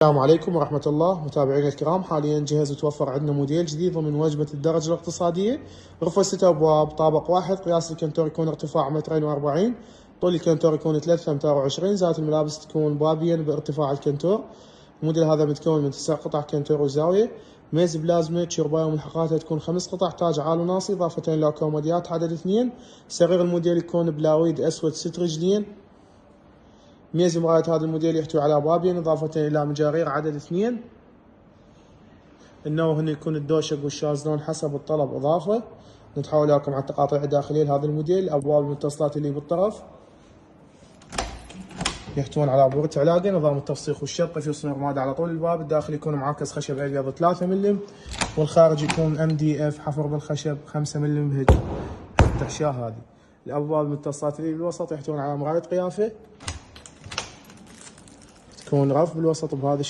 السلام عليكم ورحمة الله متابعينا الكرام. حاليا جهز وتوفر عندنا موديل جديد ضمن وجبة الدرجة الاقتصادية. غرفة 6 أبواب، طابق واحد، قياس الكنتور يكون ارتفاع 2.40 متر، طول الكنتور يكون 3 أمتار و20، ذات الملابس تكون بابين بارتفاع الكنتور. الموديل هذا متكون من 9 قطع كنتور وزاوية، ميز بلازما، شرباية وملحقاتها تكون 5 قطع، تاج عال وناصي، إضافة إلى كوموديات عدد 2. سرير الموديل يكون بلاويد أسود 6 رجلين. ميز مراية هذا الموديل يحتوي على بابين إضافة إلى مجارير عدد 2. النوع هنا يكون الدوشق والشازلون حسب الطلب إضافة. نتحول لكم على التقاطيع الداخلية لهذا الموديل. أبواب المتصلات اللي بالطرف يحتوون على بورت علاقة، نظام التفسيخ والشبكة في صنوع رمادة على طول الباب. الداخل يكون معاكس خشب أبيض 3 ملم، والخارج يكون MDF حفر بالخشب 5 ملم بهج التحشاء هذه. الأبواب المتصلات اللي بالوسط يحتوون على مراية قيافة، تكون رف بالوسط بهذا